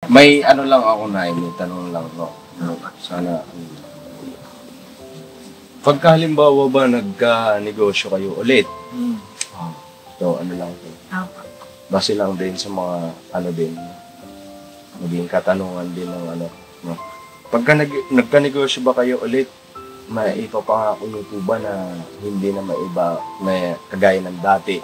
May ano lang ako na, may tanong lang ako. Sana, pagka halimbawa ba nagka-negosyo kayo ulit, so ano lang po, base lang din sa mga ano din, maging katanungan din ng ano, no? Pagka nagka-negosyo ba kayo ulit, maipapangako niyo po ba na hindi na maiba, may kagaya ng dati?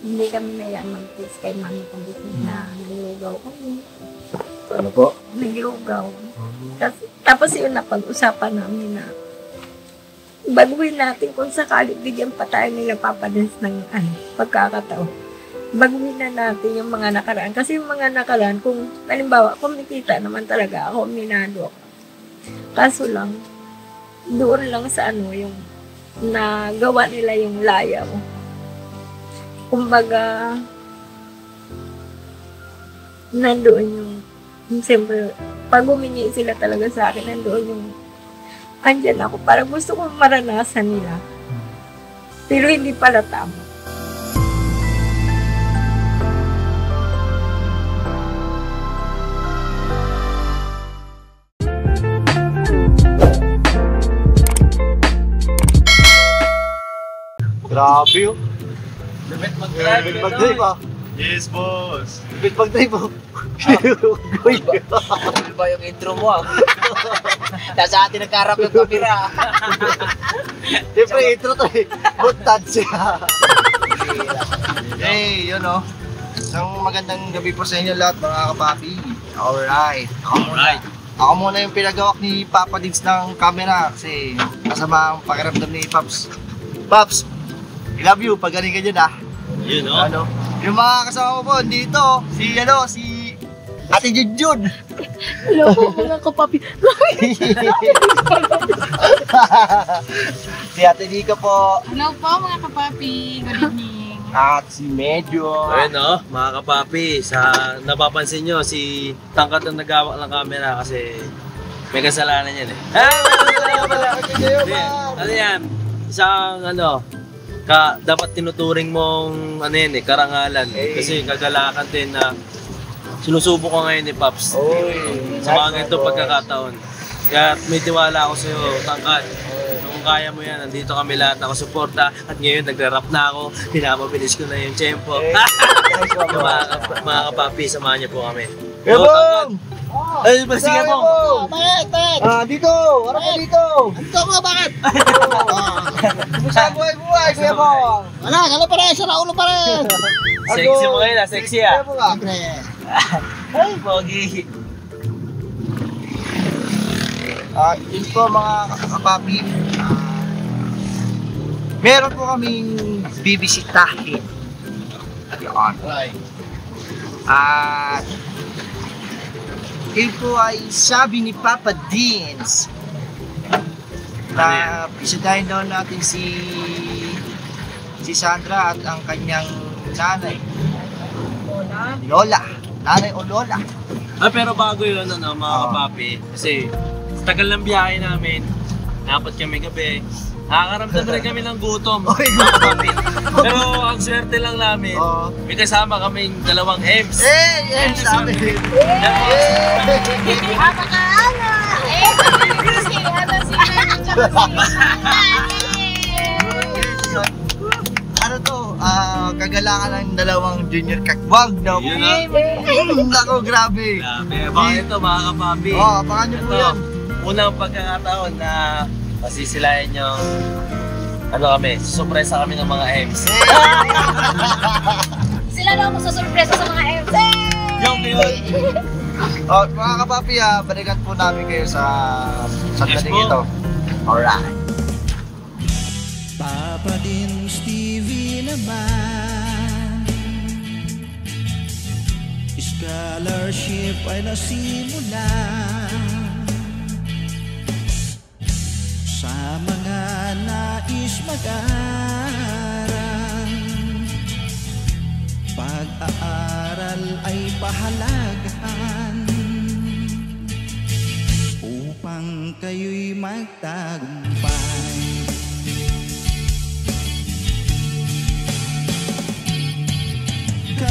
Hindi kami nayaan mag-text kay mami pagdating na nalugaw kami. Ano po? Nalugaw. Tapos yun na pag-usapan namin na baguhin natin kung sakali bigyan pa tayo nila papadens ng pagkakataon. Baguhin na natin yung mga nakaraan. Kasi yung mga nakaraan, kung halimbawa, kumikita naman talaga ako, minado ako. Kaso lang, doon lang sa yung nagawa nila yung laya mo. Kumbaga, nandoon yung siyempre, pag humingi sila talaga sa akin, nandoon yung andyan ako. Parang gusto kong maranasan nila. Pero hindi pala tama. Grabe yun. Limit mag-drive ah. Yes, boss. Limit mag-drive ah. Ano ba yung intro mo ah? Nasa atin nagkarap yung kamera. Siyempre intro to eh. Buntad siya. Hey, yun o. Isang magandang gabi po sa inyo lahat mga kapapi. Alright. Ako muna yung pinagawak ni Papa Diggs ng camera kasi kasama ang pakiramdam ni Paps. Paps, I love you pag galing ka dyan ah. Yun o. Ano? Yung mga kasama ko po dito, si Ate Junjun. Hello po mga kapapi. Si Ate Nika po. Hello po mga kapapi. Good evening. At si Medyo. Ayun o, mga kapapi, napapansin nyo, si Tangkat ang nagawak ng camera kasi may kasalanan yan eh. Ano yan? Isang dapat tinuturing mong karangalan. Kasi kagalakan din na sinusubo ko ngayon ni Paps. Sa mga ganito pagkakataon. Kaya may tiwala ako sa'yo, Tangkat. Kung kaya mo yan, nandito kami lahat, nakasuporta. At ngayon, nagra-rap na ako. Pinapabilis ko na yung tempo. Mga kapapi, samahan niyo po kami. Ebong! Ay, sige po! Bakit? Dito! Harap ka dito! Dito mo, bakit? Kumusta ang buhay-buhay, Kuya Bong? Wala, gano'n pa rin, sa ulo pa rin! Sexy mo ngayon ah, sexy ah! Ay, pogi! Yun po mga kapapi, meron po kaming bibisitahin. Yun. At yun po ay sabi ni Papa Dins na bisitahin daw natin si Sandra at ang kanyang nanay. Lola. Nanay o Lola. Pero bago yun, mga kapapi, kasi sa tagal ng biyahe namin, napat kami gabi, nakakaramdam rin kami ng gutom, mga kapapi. Pero ang swerte lang namin, may kasama kaming dalawang M's. M's sabi! Apakaala! Si Ano to? Kagalangan ng dalawang junior kakwag daw. Yun Nako, grabe. Baka ito mga kapapi. Abangan nyo po yan. Unang pagkakataon na masisilayan nyo, susurpresa kami ng mga M's. Sila daw magsusurpresa sa mga MC! Yung yun! Mga kapapi, balikan po namin kayo sa sandaling ito. Alright. Papa Dins TV naman, scholarship ay nasimula sa mga nais mag-aral. Pag-aaral ay pahalagahan upang kayo'y magtagumpay.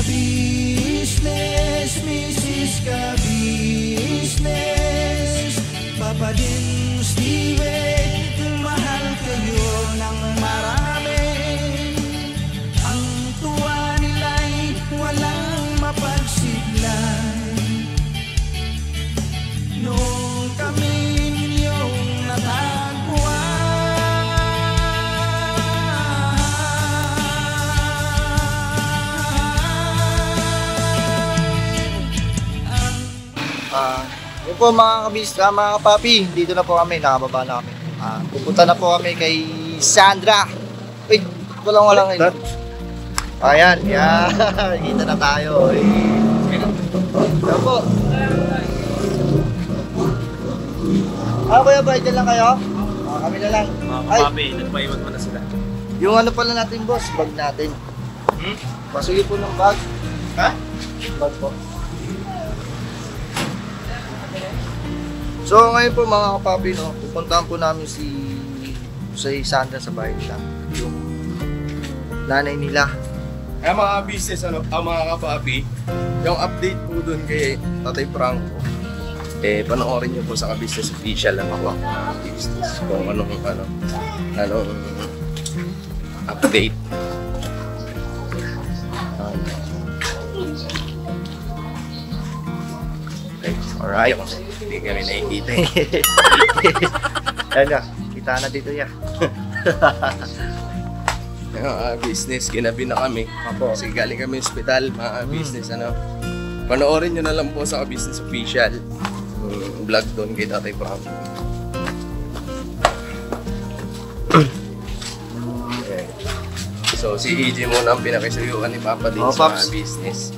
Ka-business, Mrs. Ka-business, Papa din Steve, mahal kayo ng marami. Ang tuwa nila'y walang mapagsiglay. Nung kami ninyong Yun po mga mga kapapi, dito na po kami, nakababa na kami. Pupunta na po kami kay Sandra. Wait, walang ngayon. Ayan, yan. Kita na tayo. Yan po. Kuya Bay, dyan lang kayo? Kami na lang. Mga Ay, kapapi, nagpaiwan mo na sila. yung ano pala natin boss, bag natin. Pasuyo po ng bag. Ha? Bag po. So ngayon po mga kapapi, no, pupuntahan po namin si Sandra sa bahay nila. Yung nanay nila. Kaya mga business, mga kapapi, yung update po dun kay Tatay Franco, panoorin niyo po sa ka-business official lang ako, mga business, kung anong update. Okay, alright. Hindi kami nakikita eh. Ayan na, kita na dito ya. Mga business, ginabi na kami. Apo. Kasi galing kami sa ospital, mga business, panoorin nyo na lang po sa business official. Vlog doon kay Tatay Franco. Okay. So, si EJ muna ang pinakisuyuan ni Papa din sa mga business.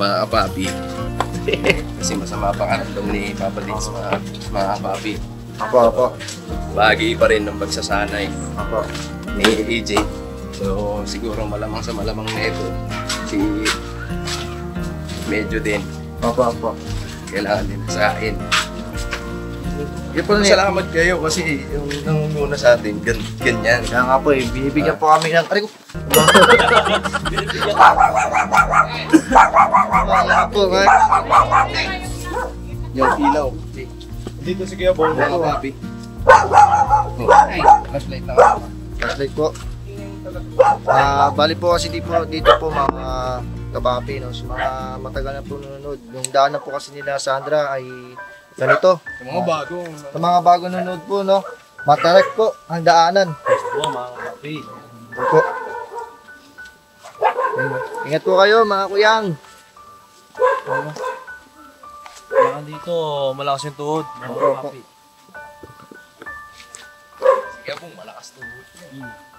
Mga kapapi. Kasi masama pakaramdam ni Papa din sa mga kapapi. Apo. Bahagi pa rin ng pagsasanay Apo. ni EJ. So, siguro malamang sa malamang na ito, si medyo din Apo. kailangan din sa akin. Yan po na Salamat kayo kasi yung nangunguna sa atin, ganyan. Kaya nga po binibigyan po kami ng... Aray ko! Wala po, Yung ilaw. Dito si Kuya Bong, mga papi. Flashlight na ako. Flashlight po. Bali po kasi dito po mga kapapi, no? So, mga matagal na po nanonood. Yung daan na po kasi nila Sandra ay ganito. Yung mga bago. Sa mga bago nanonood po, no? Matarek po ang daanan. Oo, mga kapapi. Po. Ingat po kayo mga kuyang. Kailangan dito, malakas yung tuhod. Mga kapapi. Kaya Bong, malakas tuhod.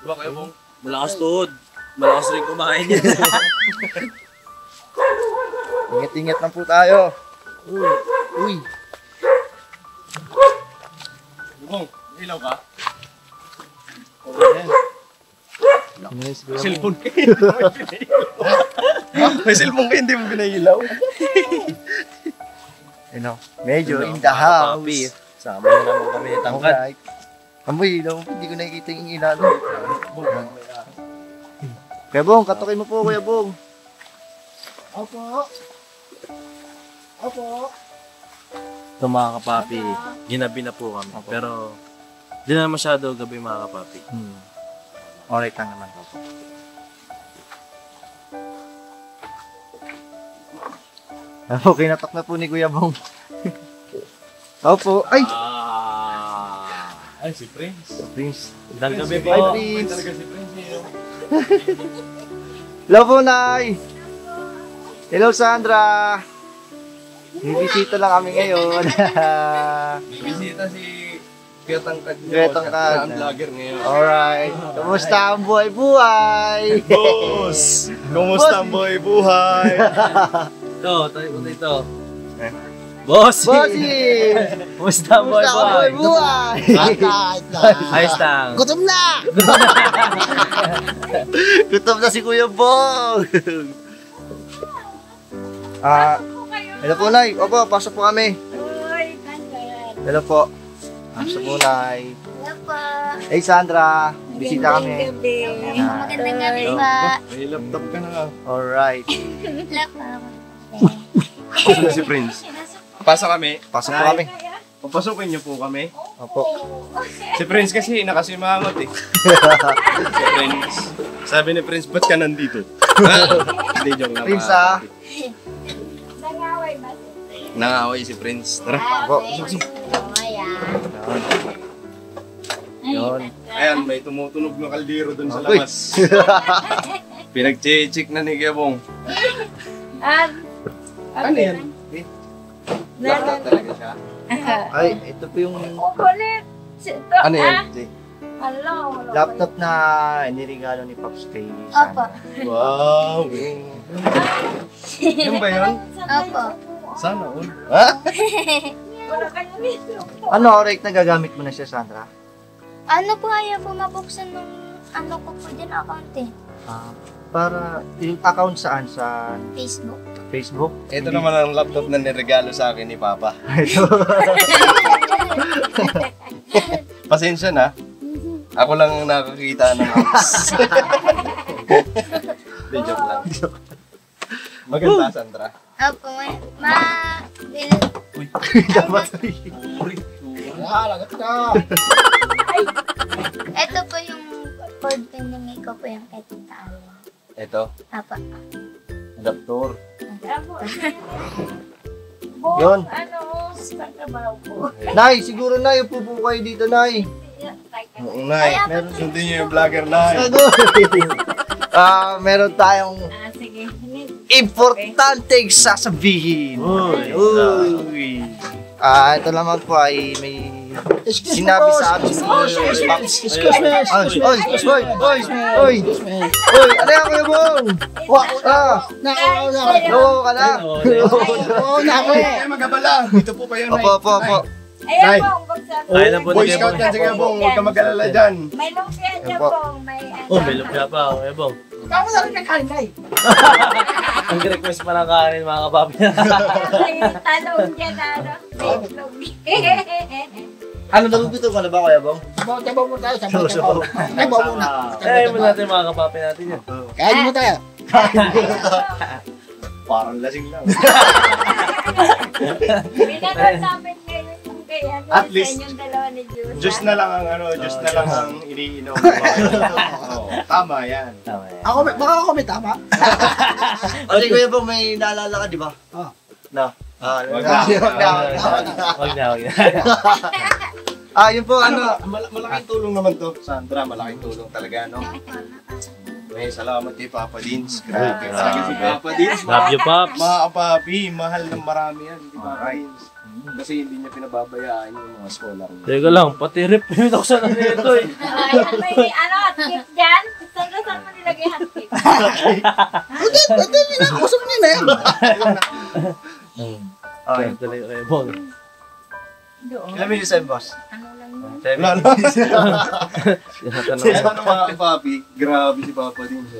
Diba Kuya Bong? Malakas tuhod. Malakas rin kumain yan. Ingat-ingat na po tayo. Uy. Bong, ilaw ka? Cellphone. May cellphone ka, hindi mo pinailaw. Medyo in the house. Kapapi, sama na naman kami tangkad. Alright. Amoy, hindi ko nakikita yung ilaw. Kuya Bong, katukin mo po, Kuya Bong. Opo. Ito mga kapapi, ginabi na po kami. Pero, di na masyado gabi mga kapapi. Alright lang naman po. Okay, natak na po ni Kuya Bong. Opo. Ay! Ay, si Prince. Prince. Dang gabi po. Hi, Prince. Hello po, Nay. Hello, Sandra. Bibisita lang kami ngayon. Bibisita si Kuya Tangkad. Kuya Tangkad. Ang vlogger ngayon. Alright. Kumusta ang buhay-buhay? Boss! Kumusta ang buhay? Ito, tayo po dito. Bossy! Bossy! Kumusta ang Kumusta ang boy? buhay-buhay? Ayos lang. Gutom na! Gutom na si Kuya Bong! Hello po, Nay. Opo, pasok po kami. Uy, Tangkad. Hello po. Pasok po, Nay. Hello po. Hey, Sandra. Bisita kami. Gabi. Magandang gabi pa. May laptop ka na. Alright. Gusto na si Prince. Pasok kami. Pasok po kami. Papasukin niyo po kami. Opo. Si Prince kasi nakasimangot eh. Si Prince. Sabi ni Prince, ba't ka nandito? Hindi, joke lang. Prince, Nangaway ba? Nangaway si Prince. Tara. Opo. Yun. Ayan, may tumutunog na kaldero dun sa Uy. labas. Pinag-check na ni Kebong. Ano yan? Laptop talaga siya. Ay, ito po yung Kulit. Ano yan? Hello. laptop na iniregalo ni Pops kay Opo. Sandra. Wow! Yung ba yun? Opo. Sana all. Ha? Wala kayo nito. Ano, Rick, nagagamit mo na siya, Sandra? Ano po ayaw po mabuksan ng ano ko po dyan account eh. Para yung account saan? Sa Facebook. Facebook? Ito naman ang laptop na niregalo sa akin ni Papa. Ito. Pasensya na. Ako lang ang nakakita ng apps. Hindi, joke lang. Maganda, Sandra. Opo. Dapat. Halagat ka! Ito po yung cord pinimay ko po yung kay Tita Alma. Ito, Apa. adaptor. Yun. Ano, sa trabaho po. Nay, siguro Nay, upo po kayo dito, Nay. Oo, Nay. Sundin niyo yung vlogger, Nay. Meron tayong Sige. importanteng sasabihin. Uy. Ito naman po ay may sinabi sa amin. Excuse me. Oy, ano yan, Kuya Bong? Nakuha ka na. Ay, magabala. Dito po kayo, Nay. Opo. Nay. Ayan po, kung sabi. Ay, lang po Boy ni Scout Kebong. yan, sige Bong. Huwag ka mag-alala dyan. May lumpia dyan Ayan po. po. May ano. Oh, may lumpia pa. Kebong. Tama na rin nakain, Nay. Ang request pa ng kanin, mga kapapi. May talong dyan, ano. May lumpia. Ano, nagugutom ka na ba, Kuya Bong? Sabaw mo tayo. Sabaw muna. Kaya mo natin mga kapapi natin yan. Kain mo tayo. Parang lasing lang. Pinanood namin ngayon yung kaya. At least, yung dalawa ni Diyos. Diyos na lang ang ano, Diyos na lang ang iniinom. Oo, tama yan. Tama yan. Baka ako may tama. Kasi Kuya Bong, may naalala ka, di ba? Na. Wag na. Huwag na. Yun po, ano. Malaking tulong naman to, Sandra. Malaking tulong talaga, no? May salamat kay Papa Dins. Grabe. Sabi si Papa Dins. Love you, Pops. Mga kapapi, mahal ng marami yan. Di ba, Dins? Kasi hindi niya pinababayaan yung mga scholar niya. Teka lang, pati rep yun ako sa nito eh. Ayan, may ano, hot-cake dyan. Saan mo nilagay hot-cake? Usap niya na yan. Okay. Tuloy kayo, Bong. Ilan minutes tayo, boss? Ano lang yun? Wala na. Tinatanong Kaya ko. ano mga kapapi, grabe si Papa Dins.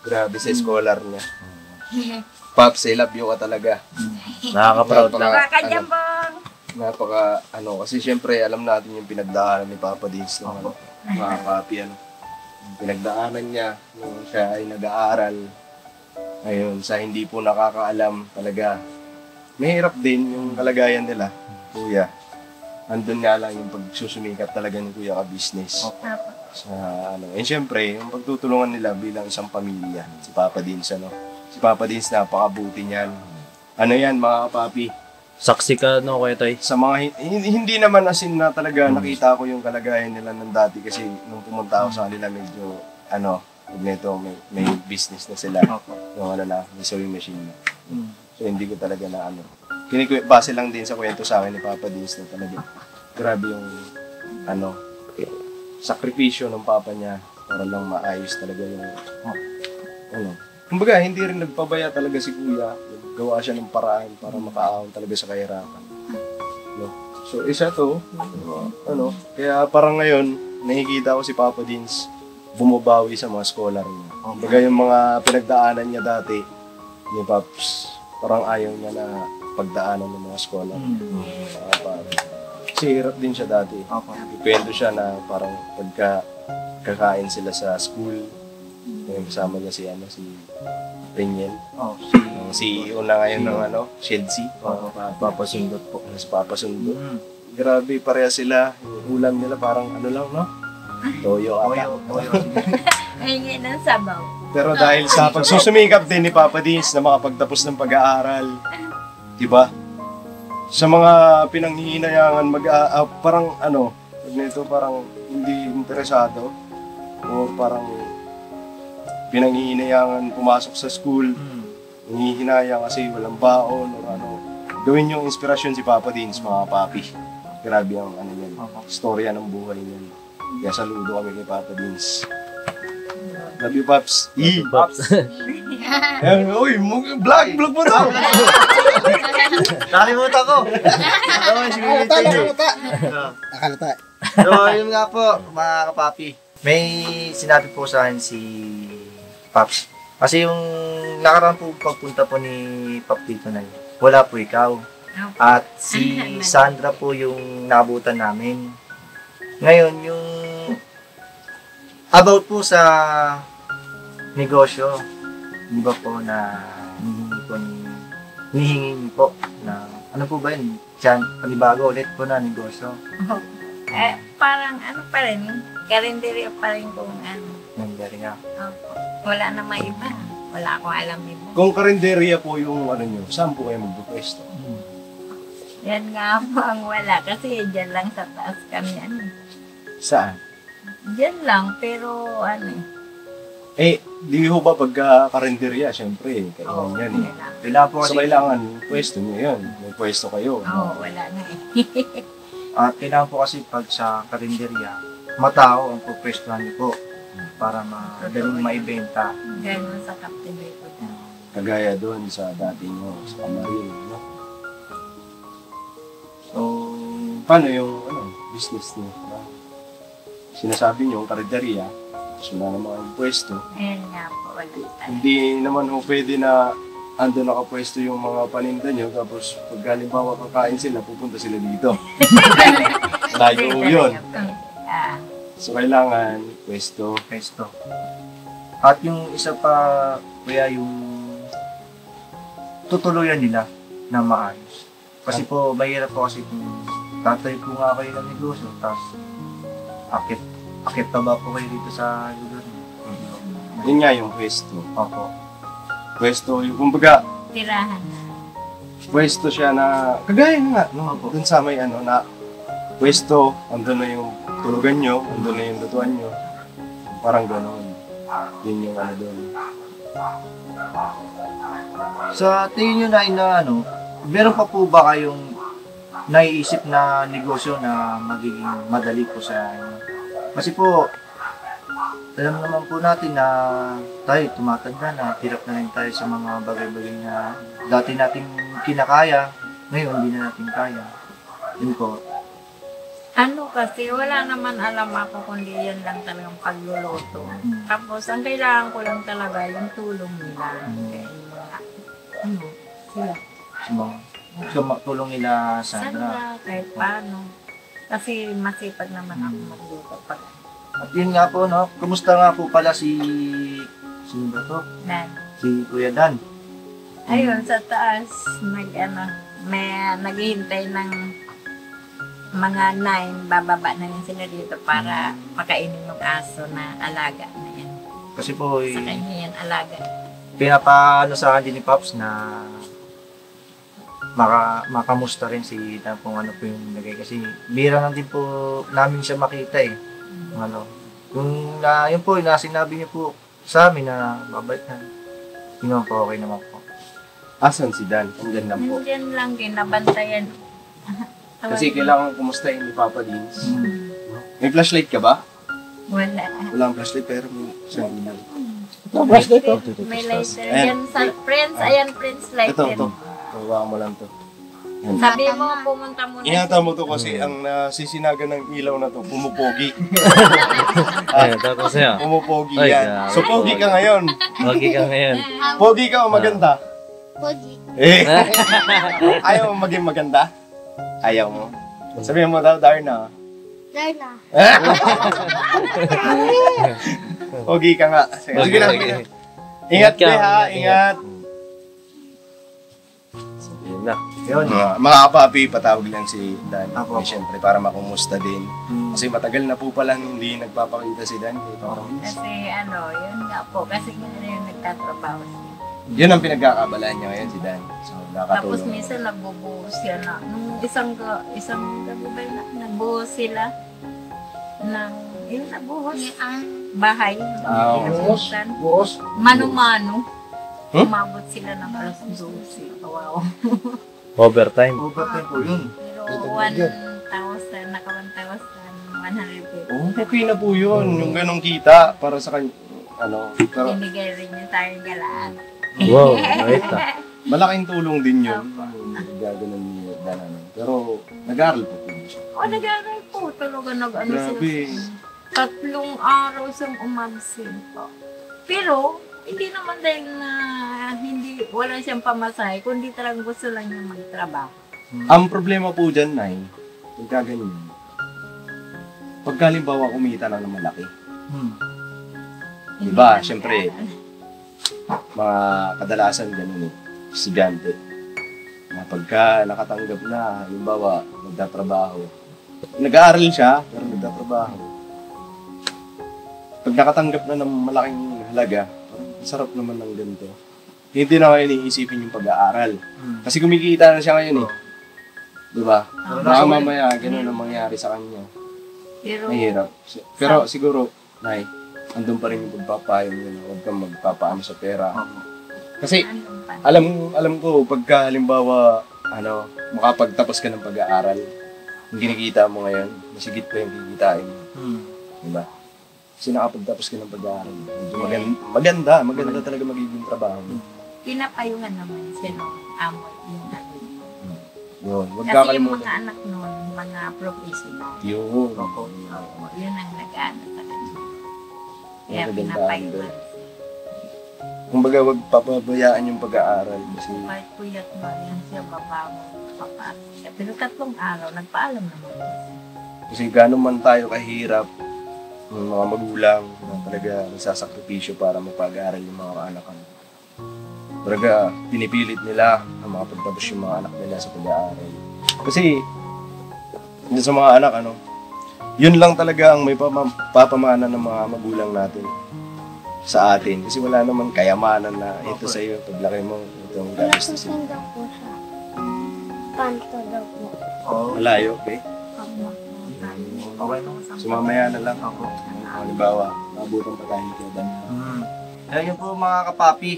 Grabe sa scholar niya. Pops, I love you ka talaga. Nakaka-proud lang. Baka dyan bang. Kasi syempre alam natin yung pinagdaanan ni Papa Dins ng ano, mga kapapi, ano. Yung pinagdaanan niya nung siya ay nag-aaral. Ngayon, sa hindi po nakakaalam talaga, mahirap din yung kalagayan nila, kuya. Andun nga lang yung pagsusumikat talaga ng kuya ka business. Sa ano, and syempre, yung pagtutulungan nila bilang isang pamilya, si Papa Dins, ano. Si Papa Dins, napakabuti niyan. Ano yan, mga kapapi? Saksi ka, no, Kuya Toy? Sa mga, hindi naman asin na talaga nakita ko yung kalagayan nila ng dati kasi nung pumunta ako sa kanila medyo, nito, may business na sila. Yung may sewing machine na. So hindi ko talaga na base lang din sa kwento sa akin ni Papa Dins na talaga. Grabe yung, sakripisyo ng papa niya para lang maayos talaga yung, Kumbaga, hindi rin nagpabaya talaga si kuya. Gawa siya ng paraan para makaahon talaga sa kahirapan. No? So, isa to, kaya parang ngayon, nakikita ko si Papa Dins bumabawi sa mga scholar niya. Kumbaga yung mga pinagdaanan niya dati, ni Paps, parang ayaw niya na pagdaanan ng mga scholar. Kasi hirap din siya dati. Opo. Ikwento siya na parang pagka kakain sila sa school, yung kasama niya si Reniel. Oh, Ang CEO na ngayon ng Chelsea. papasundot po. Mas papasundo. Mm. Grabe, pareha sila. Yung ulam nila parang ano lang, no? Toyo ata. Hingi ng sabaw. Pero dahil sa pagsusumikap din ni Papa Dins na makapagtapos ng pag-aaral, di ba? Sa mga pinanghihinayangan parang nito parang hindi interesado o parang pinanghihinayangan pumasok sa school, hinihinayang kasi walang baon o gawin yung inspirasyon si Papa Dins, mga papi. Grabe ang yan, istorya ng buhay niyan. Kaya saludo kami kay Papa Dins. Love you, Paps. Pops. Ayan, uy, vlog mo na! Nakalimutan ko. Nakalata. So, yun nga po, mga kapapi. May sinabi po sa akin si Paps. Kasi yung nakaraan po pagpunta po ni Pap dito na yun, wala po ikaw. At si Sandra po yung naabutan namin. Ngayon, yung about po sa negosyo, di ba po na hinihingi po na ano po ba yun? Diyan, panibago ulit po na negosyo. Parang pa rin, karinderya pa rin kung Nangyari nga. Opo. Wala na may iba. Wala akong alam iba. Kung karinderya po yung nyo, saan po kayo magpupwesto? Yan nga po ang wala. Kasi dyan lang sa taas kami Saan? Dyan lang, pero Di ho ba pagka karinderya, syempre, kailangan yan eh. Kailangan po So kasi, kailangan, pwesto nyo yan. May pwesto kayo. wala na at kailangan po kasi pag sa karinderya, matao ang pupwestuhan niyo po para madaling maibenta. Ganun sa Captivator. Kagaya doon sa dati nyo, sa Amarillo, no? So, Paano yung business nyo? Sinasabi nyo, karinderya, so na naman ang pwesto. Ayan nga po, wala tayo. Hindi naman ho pwede na ando nakapwesto yung mga paninda nyo, tapos pag halimbawa kakain sila, pupunta sila dito. Layo yun. So kailangan pwesto. at yung isa pa, kaya yung tutuluyan nila na maayos. Kasi po, mahirap po kasi kung tatay po nga kayo ng negosyo, tapos akit pa ba po kayo dito sa lugar niyo? Yun nga yung pwesto. Opo. Pwesto, yung kumbaga, Tirahan na. pwesto siya na, kagaya na nga, no? Opo. Dun sa may na pwesto, andun na yung tulugan nyo, andun na yung lutuan nyo. Parang gano'n. Yun yung doon. Sa tingin nyo na meron pa po ba kayong naiisip na negosyo na magiging madali po sa inyo? Kasi po, alam naman po natin na tayo tumatanda na, hirap na rin tayo sa mga bagay-bagay na dati nating kinakaya, ngayon hindi na natin kaya. Yun po. Kasi wala naman alam ako kundi yan lang talagang pagluluto. Tapos ang kailangan ko lang talaga yung tulong nila. Kaya yung mga, sila. Tulong nila Sandra. Sandra, kahit paano. Kasi masipag naman ako magluto pag At yun nga po, no? Kumusta nga po pala sino ba to? Dan. Si Kuya Dan. Ayun, sa taas, may naghihintay ng mga 9, bababa na rin sila dito para pakainin yung aso na alaga na yan. Kasi po, Sa kanya yan, alaga. pinapaano sa akin din ni Pops na makamusta rin si Dan kung ano po yung nagay. Kasi bira lang din po namin siya makita eh. Yun po, sinabi niyo po sa amin na mabait na. Yun po, okay naman po. Asan si Dan? Andyan lang po. Nandiyan lang din, nabantayan. Kasi kailangan kumustahin ni Papa Dins. May flashlight ka ba? Wala. Walang flashlight pero may isang ilaw. May lighter. Ayan. Yan sa friends, ayan friends lighter. Ito. Hawakan mo lang to. Sabi mo, pumunta muna. Ingatan mo to kasi ang nasisinagan ng ilaw na to, pumupogi. Ayun, tapos siya. Pumupogi Ay, yan. grabe, So pogi ka ngayon. Wagi ka ngayon. Pogi ka o maganda? Pogi. Eh. Ayaw mo maging maganda? Ayaw mo? Sabihin mo daw, Darna. Darna. Pogi ka nga. Sige lang. Ingat ka, ha. Ingat. Yun na. Yun. Mga kapapi, patawag lang si Dan. Apo. Siyempre, para makumusta din. Kasi matagal na po pala hindi nagpapakita si Dan. Kasi yun nga po, kasi yun yung nagtatrabaho siya. Yun ang pinagkakabalaan niya ngayon si Dan. So, Tapos nakatulong. minsan nagbubuhos siya na, nung isang gabi ba na, nagbuhos sila ng, yung nagbuhos, bahay, kinabuhusan. Buhos. Mano-mano. Hmm? Umabot sila ng alas 12. Wow. Overtime. Overtime po yun. Pero 1,000, naka 1,150. Oh, okay na po yun. Yung ganong kita para sa kanya. Pero Binigay rin niya sa akin galaan. Wow, right ah. malaking tulong din yun. Gaganon ni Dan. Pero nag-aaral po po siya. O, nag-aaral po. Talaga nag-ano sila. Grabe. 3 araw siyang umabsent po. Pero, hindi naman dahil na wala siyang pamasahe, kundi talagang gusto lang niya magtrabaho. Ang problema po dyan, Nay, pagkaganyan. Pagka halimbawa kumita na ng malaki. Hindi Diba, na syempre, nag-aaral. mga kadalasan ganun estudyante. Na pagka nakatanggap na, halimbawa, nagtatrabaho. Nag-aaral siya, pero nagtatrabaho. Pag nakatanggap na ng malaking halaga, parang sarap naman ng ganito. Hindi na kayo iniisipin yung pag-aaral. Kasi kumikita na siya ngayon eh. Diba? Baka mamaya, ganun ang mangyari sa kanya. Pero, Mahirap. Pero siguro, Nay, andun pa rin yung pagpapayong yun. Huwag kang magpapaano sa pera. Kasi, anong pa? alam ko, pagka halimbawa, makapagtapos ka ng pag-aaral, yung kinikita mo ngayon, masigit pa yung kikitain mo. Diba? Kasi nakapagtapos ka ng pag-aaral. Medyo maganda talaga magiging trabaho mo. Pinapayungan naman siya nung amo yung ano. Yun, huwag Kasi yung kakalimutan. mga anak nun, mga professional. Yun. Yun ang nag-ano sa kanya. Kaya Magandaan pinapayungan. Kumbaga, huwag papabayaan yung pag-aaral. Kasi, Kahit puyat mo, yan siya babangon. Papasok. Pero 3 araw, nagpaalam naman. kasi gano'n man tayo kahirap, yung mga magulang na talaga nagsasakripisyo para mapag-aaral yung mga anak kanila. Talaga, pinipilit nila na makapagtapos yung mga anak nila sa pag-aaral. Kasi, yun sa mga anak, yun lang talaga ang may papamana ng mga magulang natin sa atin. Kasi wala naman kayamanan na ito sa iyo, paglaki mo, itong gastusin. Nakusin daw po siya. Kanto daw po. Malayo, okay? Okay no? So mamaya na lang ako. Halimbawa, mabutan pa tayo ni Kuya. Ayun po mga kapapi.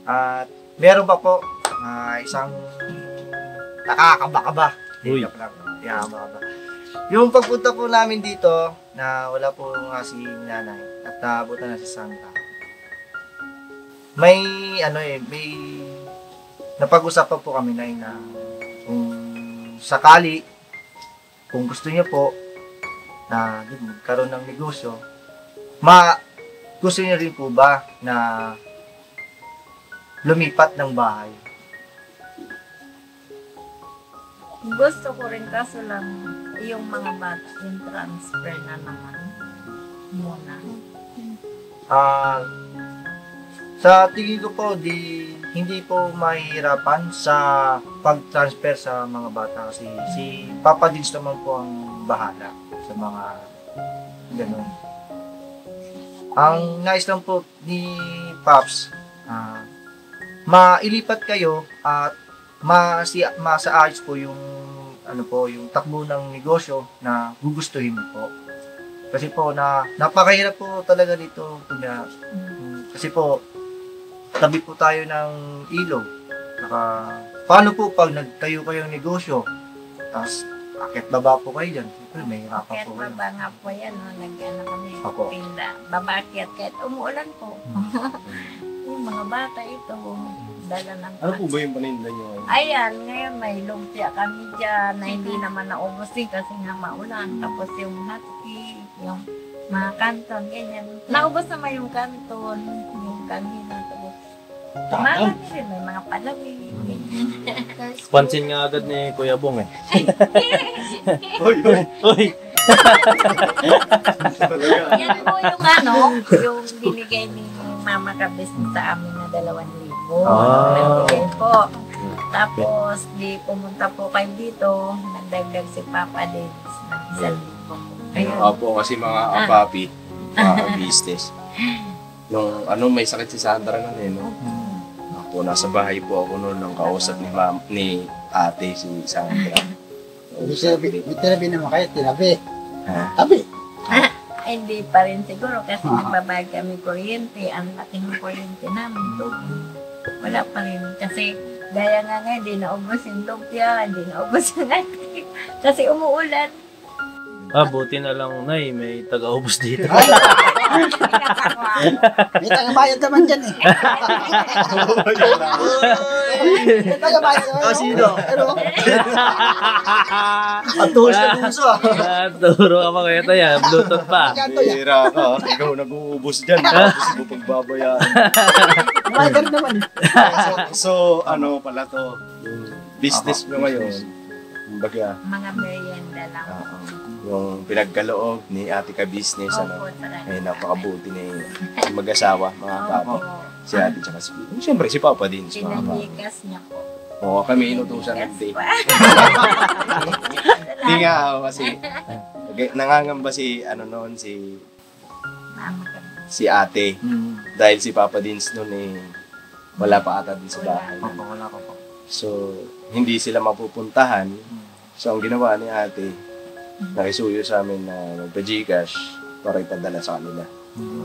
At meron pa po isang nakakaba-kaba. Uy. Nakakaba. Yung pagpunta po namin dito, na wala po nga si nanay at naabutan na si Santa. May may napag-usapan po kami na kung sakali, kung gusto niyo po na magkaroon ng negosyo, gusto niyo rin po ba na lumipat ng bahay? Gusto ko rin kaso lang yung mga bata, yung transfer na naman muna. Sa tingin ko po, hindi po mahihirapan sa pag-transfer sa mga bata kasi si Papa Dins naman po ang bahala sa mga ganun. Ang nais lang po ni Paps, mailipat kayo at masaayos po yung yung takbo ng negosyo na gugustuhin mo po. Kasi po napakahirap po talaga dito kasi po tabi po tayo ng ilog. Paano po pag nagtayo kayong negosyo tapos akit baba po kayo dyan? Siyempre may hirapan Kahit po kayo. baba nga po yan, nag-ano kami, Opo. tinda. Baba akyat kahit umuulan po. Yung mga bata ito, dala ng Ano po ba yung paninda niyo ngayon? Ayan, ngayon may lumpia kami dyan na hindi naman naubos din kasi nga maulan. Tapos yung hotcake, yung mga kanton, ganyan. Naubos naman yung kanton, yung kanina. Tapos Marami rin, may mga palawin. Pansin nga agad ni Kuya Bong eh. Uy, uy. Uy! Yan po yung binigay ni Mama Kabis sa amin na 2,000. Nabigay po. Tapos, pumunta po kayo dito, nagdagdag si Papa Dins ng 1,000. Ayun. Opo, kasi mga kapapi, mga business. Nung may sakit si Sandra nun eh, no? Ako, nasa bahay po ako noon nang kausap ni ate si Sandra. Tinabi naman kayo, tinabi. Ha? Abi. Hindi pa rin siguro kasi nagbabayad kami kuryente. Ang laking kuryente namin tubig. Wala pa rin. Kasi gaya nga ngayon, di naubos yung lumpia, di naubos yung ating. Kasi umuulan. Buti na lang, Nay, may taga-ubos dito. May tagabayad naman dyan eh. May tagabayad naman. Sino? Ano? Ang tuhos na puso ah. Turo ka pa kaya tayo, Bluetooth pa. Kanto yan. Bira ka, ikaw nag-uubos dyan. Tapos mo pagbabayaran. Bayad ka rin naman. So, ano pala to, yung business mo ngayon, kumbaga, Mga merienda lang. yung pinagkaloob ni ate ka-business, Opo, talaga. ay napakabuti ni mag-asawa, mga papa. Opo. Si ate tsaka si Pino. Siyempre, si Papa din. Si Papa. Pinanigas niya po. Oo, kami inutusan ng day. Hindi nga ako kasi, nangangamba si, Mama Kabis. si ate. Dahil si Papa Dins noon eh, wala pa ata din sa bahay. Wala ka pa. So, hindi sila mapupuntahan. So, ang ginawa ni ate, nakisuyo sa amin na magpa-Gcash para ipadala sa kanila.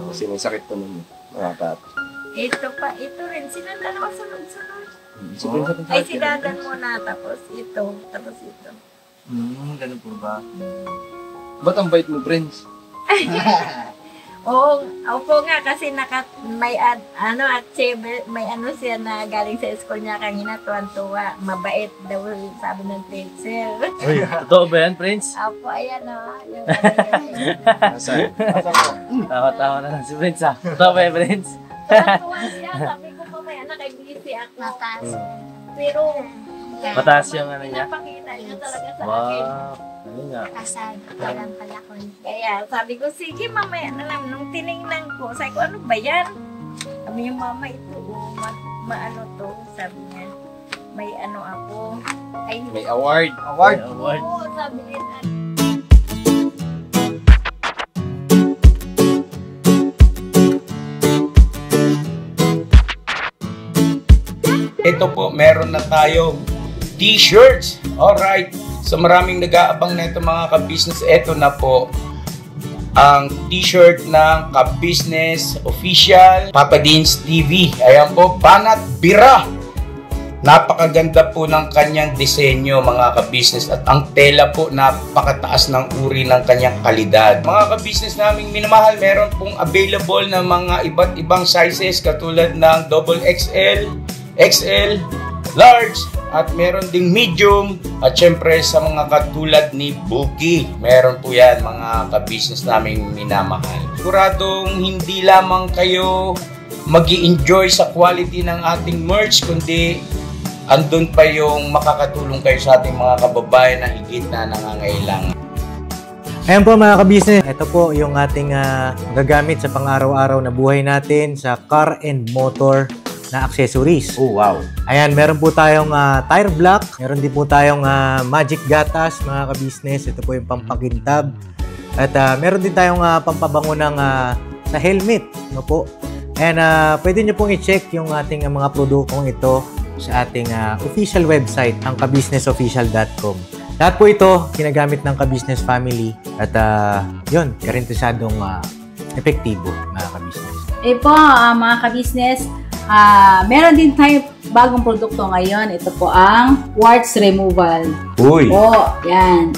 Kasi may sakit po nun, mga papi. Ito rin, silang dalawa sunod-sunod. So, Ay, si Dadan muna, tapos ito. Ganun po ba? ba't ang bait mo, Prince? Oo, opo nga, kasi may siya na galing sa school niya kanina, tuwan-tuwa. Mabait daw, sabi ng teacher. Uy, totoo ba yan, Prince? Opo, ayan o. Nasaan? Tawa-tawa na lang si Prince ah. Totoo ba yan, Prince? Tuwan siya, sabi ko pa may anak, ay busy ako. Mataas. Pero, Mataas yung ano niya? pinapakita niya talaga sa akin. Wow. Ano nga? Kasag. Walang pala ko. Kaya sabi ko, sige mamaya na lang. Nung tinignan ko, sabi ko, ano ba yan? Sabi niya, mama, ito, maano to? Sabi niya, may ano ako. Ay, May award. Award. oo, sabi niya, Ito po, meron na tayong t-shirts. Alright. So maraming nag-aabang na ito mga ka-business. Ito na po ang t-shirt ng ka-business official Papa Dins TV. Ayan po, Banat Bira. Napakaganda po ng kanyang disenyo mga ka-business at ang tela po napakataas ng uri ng kanyang kalidad. Mga ka-business naming minamahal, meron pong available na mga iba't ibang sizes katulad ng XXL, XL, large, at meron ding medium, at syempre sa mga katulad ni Bookie, meron po yan mga ka-business naming minamahal. Siguradong hindi lamang kayo mag-i-enjoy sa quality ng ating merch, kundi andun pa yung makakatulong kayo sa ating mga kababayan na higit na nangangailangan. Ayan po mga ka-business, ito po yung ating gagamit sa pang-araw-araw na buhay natin sa car and motor na accessories. Oh, wow. Ayan, meron po tayong tire block, meron din po tayong magic gatas mga ka-business. Ito po yung pampakintab. At meron din tayong pampabango ng sa helmet. No po? And pwede nyo pong i-check yung ating mga produktong ito sa ating official website, ang kabusinessofficial.com. Lahat po ito ginagamit ng ka-business family at yun, garantisadong epektibo mga ka-business. Po, mga ka-business, meron din tayo bagong produkto ngayon. Ito po ang warts removal. Uy! Po, yan.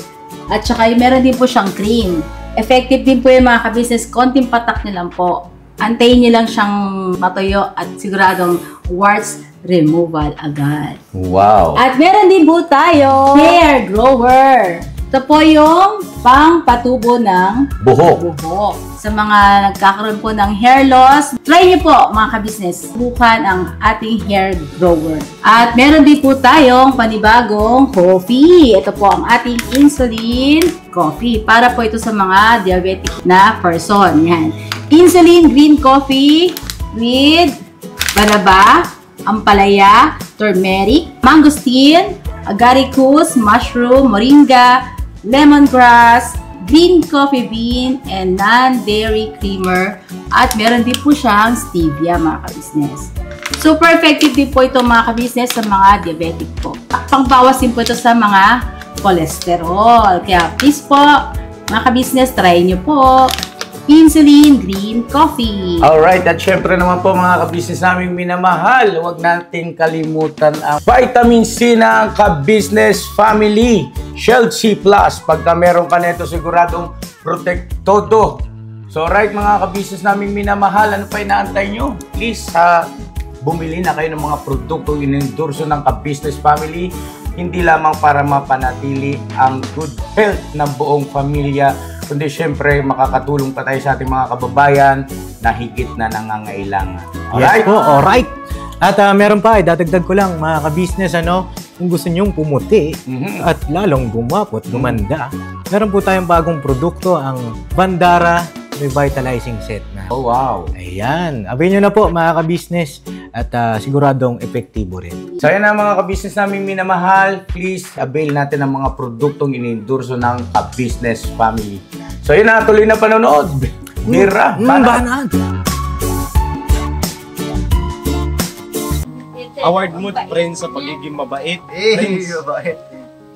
At saka meron din po siyang cream. Effective din po yung mga ka-business. Konting patak nyo lang po. Antayin nyo lang siyang matuyo at siguradong warts removal agad. Wow! At meron din po tayo hair grower. Ito po yung pang patubo ng Buhok. buhok. Sa mga nagkakaroon po ng hair loss, try niyo po mga ka-business, subukan ang ating hair grower. At meron din po tayong panibagong coffee. Ito po ang ating insulin coffee. Para po ito sa mga diabetic na person. Yan. Insulin green coffee with balaba, ampalaya, turmeric, mangosteen, agaricus, mushroom, moringa, lemongrass, green coffee bean, and non-dairy creamer. At meron din po siyang stevia mga ka-business. Super effective din po ito mga ka-business sa mga diabetic po. Pangbawas din po ito sa mga cholesterol. Kaya please po mga ka-business, try nyo po insulin green coffee. Alright, at syempre naman po mga ka-business naming minamahal, huwag natin kalimutan ang vitamin C ng ka-business family, Shield C+. Pagka meron ka nito, siguradong protect todo. So alright mga ka-business naming minamahal, ano pa inaantay nyo? Please, bumili na kayo ng mga produktong inendorso ng ka-business family, hindi lamang para mapanatili ang good health ng buong pamilya, kundi syempre makakatulong pa tayo sa ating mga kababayan na higit na nangangailangan. Alright? Yes po, alright. At meron pa, dadagdag ko lang mga ka-business, kung gusto nyong pumuti at lalong gumapot, gumanda, meron po tayong bagong produkto, ang Bandara Revitalizing Set na. Oh, wow. Ayan. Abay nyo na po mga ka-business at siguradong epektibo rin. So yan na mga ka-business namin minamahal, please avail natin ang mga produktong inendorso ng ka-business family. So yun na, tuloy na panonood. Mira, banat. Award mo, friend, sa pagiging mabait. Friends. Mabait.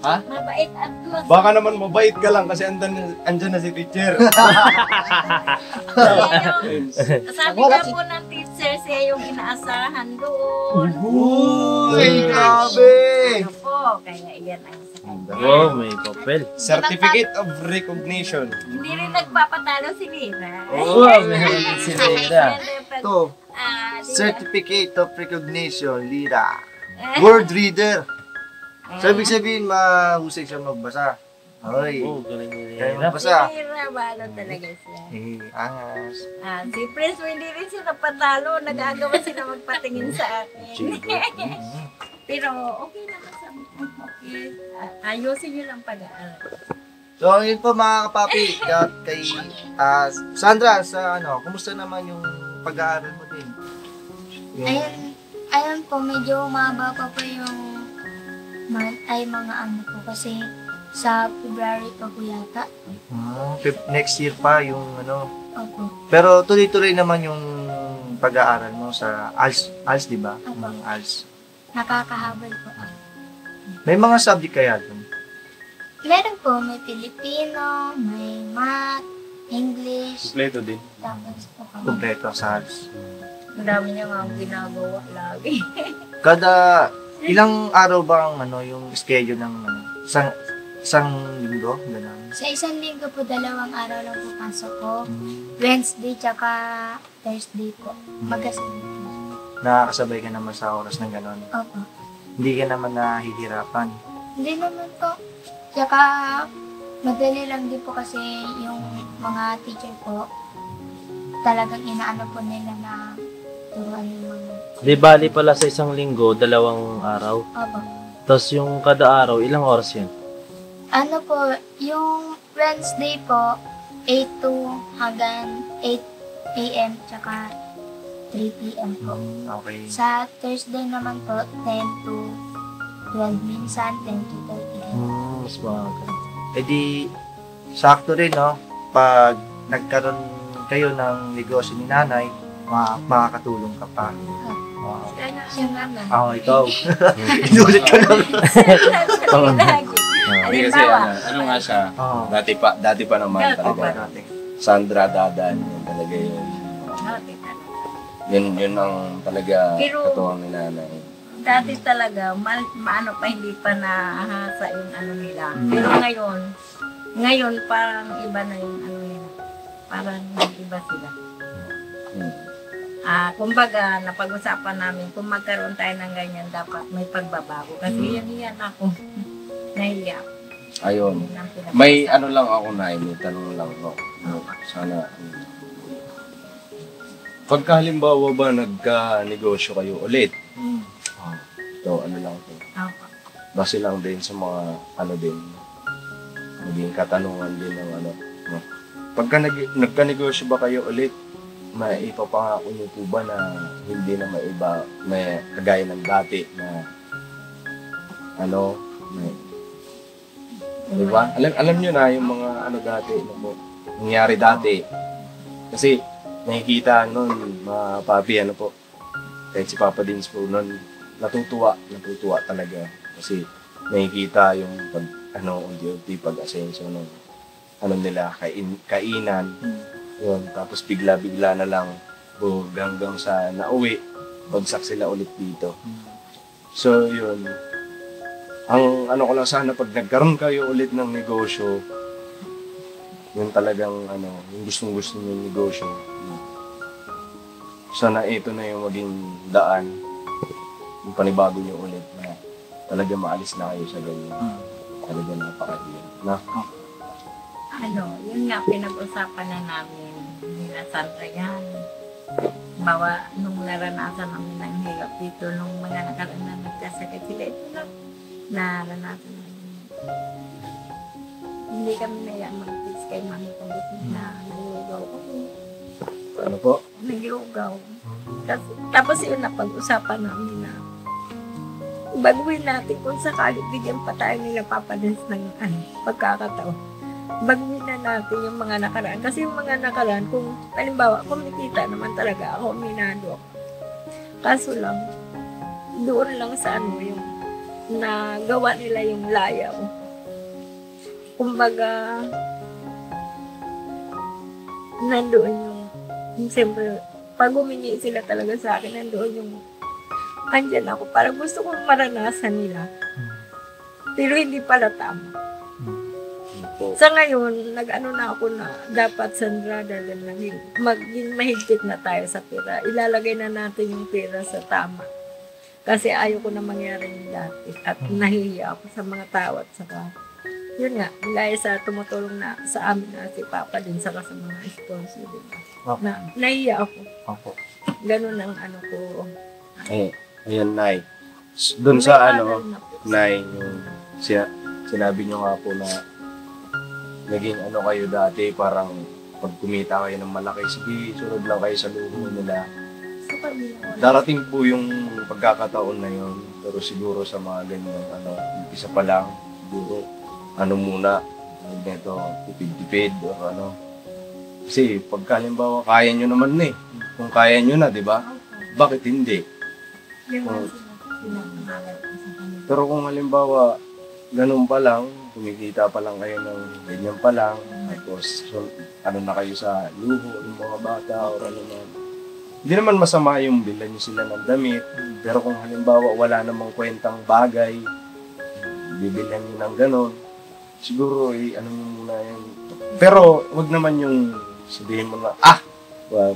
Ha? Mabait at mas. Baka naman mabait ka lang kasi andyan na si teacher. Sabi nga po ng teacher, siya yung inaasahan doon. Uy, grabe! Ano po, kaya iyan ang Wow, may papel. Certificate of Recognition. Hindi rin nagpapatalo si Lira. Oo, may sinira. Ito, Certificate of Recognition, Lira. Word reader. So, ibig sabihin, mahusay siya magbasa. Ay, Oh, galing kaya nila. magbasa. Si Lira, balo talaga siya. Angas. Si Prince, hindi rin siya napatalo. Nag-agawa sila magpatingin sa akin. Pero okay naman sa okay. Ayusin nyo lang pag-aaral. So, yun po mga kapapi, kay Sandra, kumusta naman yung pag-aaral mo din? Ayun po, medyo mahaba pa po yung mga ano po kasi sa February pa po yata. Next year pa yung Opo. Pero tuloy-tuloy naman yung pag-aaral mo sa ALS, di ba? Opo. Mga ALS. Nakakahabol po. May mga subject kaya dun? Meron po, may Filipino, may Math, English, Kompleto din. tapos po kami. Kompleto sa ALS. Ang dami niya nga ginagawa lagi. Kada ilang araw ba ang yung schedule ng isang linggo? Ganun. Sa isang linggo po, 2 araw lang po pasok ko. Wednesday tsaka Thursday po. Magkasabay. Nakakasabay ka naman sa oras ng gano'n. Opo. Hindi ka naman nahihirapan. Hindi naman po. Tsaka madali lang din po kasi yung mga teacher po, talagang inaano po nila na turuan yung mga... Di bali pala sa isang linggo, 2 araw. Opo. Tapos yung kada araw, ilang oras yun? Ano po, yung Wednesday po, 8 to hanggang 8 a.m. tsaka 3 p.m. po. Okay. Sa Thursday naman po, 10 to 12 minsan, 10 to 30. Mas maaga. E di, sakto rin, no? Pag nagkaroon kayo ng negosyo ni nanay, makakatulong ka pa. Wow. Siya naman. Ikaw. Inulit ka lang. Lagi. Kasi ano nga siya, dati pa naman talaga. Sandra Dadan, yun talaga yun. Yun ang talaga Pero- katuwang ni nanay. Dati talaga, maano pa, hindi pa nahasa yung ano nila. Pero ngayon parang iba na yung ano nila. Parang iba sila. Kumbaga, napag-usapan namin, kung magkaroon tayo ng ganyan, dapat may pagbabago. Kasi yan ako. Nahiya. Ayun. May ano lang ako na, may tanong lang, no? Sana, Pagka halimbawa ba nagka-negosyo kayo ulit, so ano lang to, Opo. base lang din sa mga ano din, maging katanungan din ng ano. No? Pagka nagka-negosyo ba kayo ulit, maipapangako niyo po ba na hindi na maiba, may kagaya ng dati na ano, may, diba? Alam niyo na yung mga ano dati, ano po, nangyari dati. Kasi nakikita noon, mga papi, ano po, kahit si Papa Dins po noon, natutuwa talaga. Kasi nakikita yung pag, ano, unti-unti pag-asenso ng ano nila, kainan. Yun, tapos bigla-bigla na lang hanggang sa nauwi, bagsak sila ulit dito. So yun, ang ano ko lang sana pag nagkaroon kayo ulit ng negosyo, yun talagang ano, yung gustong-gusto niyo yung negosyo. Sana ito na yung maging daan, yung panibago niyo ulit na talaga maalis na kayo sa ganyan. Talaga napakahirap na. Ano, yun nga pinag-usapan na namin nila Sandra yan. Bawa nung naranasan namin ng hirap dito, nung mga nakaraan na nagkasakit sila, ito lang naranasan namin. Hindi kami naya mag-fix kay mami kumbit na naliugaw kami. Ano po? Naliugaw. Tapos yun na pag-usapan namin na baguhin natin kung sakali bigyan pa tayo nila papadans ng pagkakataon. Baguhin na natin yung mga nakaraan. Kasi yung mga nakaraan, kung halimbawa, kumikita naman talaga ako, minado ako. Kaso lang, doon lang sa ano yung nagawa nila yung laya ko. Kumbaga, nandoon yung siyempre, pag humingi sila talaga sa akin, nandoon yung andyan ako. Parang gusto kong maranasan nila. Pero hindi pala tama. Sa ngayon, nag-ano na ako na dapat Sandra, dahil maging mahigpit na tayo sa pera. Ilalagay na natin yung pera sa tama. Kasi ayaw ko na mangyari yung dati. At nahihiya ako sa mga tao at saka, yun nga, dahil sa tumutulong na sa amin na si Papa din saka sa mga sponsor din. Na, nahihiya ako. Ganun ang ano ko. Ayan, Nay. Doon sa ano, Nay, yung sinabi niyo nga po na naging ano kayo dati, parang pag kumita kayo ng malaki, sige, sunod lang kayo sa luho nila. Darating po yung pagkakataon na yun, pero siguro sa mga ganyan, ano, isa pa lang, siguro, ano muna, neto, tipid-tipid, o ano. Kasi pagka halimbawa, kaya nyo naman na eh. Kung kaya nyo na, di ba? Bakit hindi? Pero kung halimbawa, ganun pa lang, kumikita pa lang kayo ng ganyan pa lang, tapos so, ano na kayo sa luho ng mga bata o ano man. Hindi naman masama yung bilan nyo sila ng damit, pero kung halimbawa wala namang kwentang bagay, bibilhan nyo ng ganon, siguro ano nyo muna yan. Pero wag naman yung sabihin mo na, wag.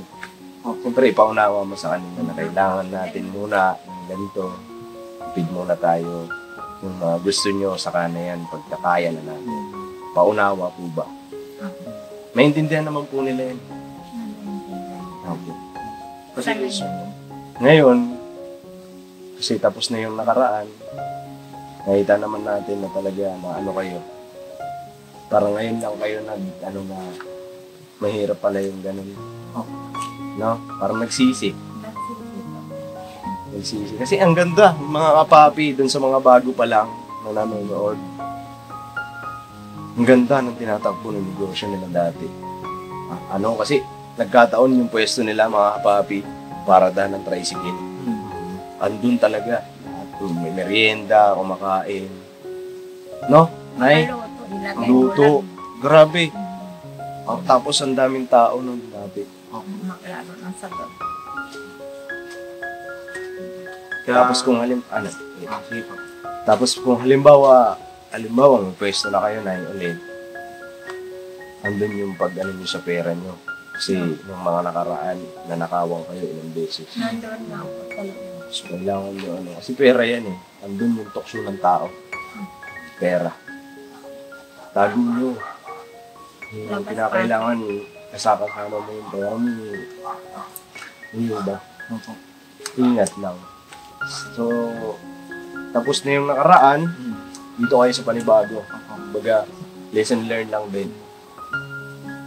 Siyempre, ipaunawa mo sa kanila na kailangan natin muna ng ganito, tipid muna tayo. Yung gusto nyo sa kanya yan, pagkakaya na natin. Paunawa po ba? Maintindihan naman po nila yan. Okay. Kasi ngayon, kasi tapos na yung nakaraan, nakita naman natin na talaga na ano kayo. Parang ngayon lang kayo ano na, mahirap pala yung ganun. No? Parang nagsisi. Kasi ang ganda, mga kapapi, dun sa mga bago pa lang na nanonood. Ang ganda ng tinatakbo ng negosyo nila dati. Ano, kasi nagkataon yung pwesto nila, mga kapapi, para daan ng tricycle. Andun talaga. May merienda, kumakain. No? Nay? Luto. Grabe. Tapos ang daming tao nung dati. Maklaro ng sagot. Tapos kung halimbawa may pwesto na kayo na ulit, andun yung pag-ano nyo sa pera nyo. Kasi nung mga nakaraan, nanakawang kayo ilang beses. Nandoon na ako talaga. So, kailangan nyo ano. Kasi pera yan eh. Andun yung tukso ng tao. Pera. Tago nyo. Yung pinakailangan, kasama mo yung pera mo. Hindi ba? Ingat lang. So, tapos na yung nakaraan, dito kayo sa panibago. Kumbaga, lesson learned lang din.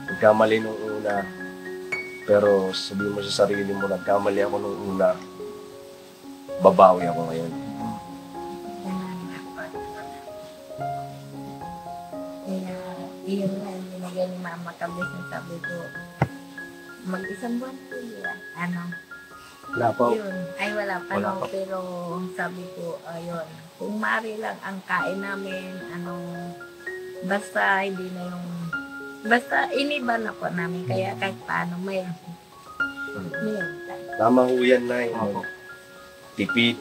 Nagkamali nung una, pero sabihin mo sa sarili mo, nagkamali ako nung una, babawi ako ngayon. Kaya, iyon na yung binigay ni Mama Kabis na sabi ko, mag-isang buwan po yun. Ano? Wala pa. Yun. Ay, wala pa. Wala no, pa. pero sabi ko, ayun, kung maaari lang ang kain namin, basta hindi na yung, basta iniba na po namin, kaya kahit paano, mayroon. Tama ho yan na tipid.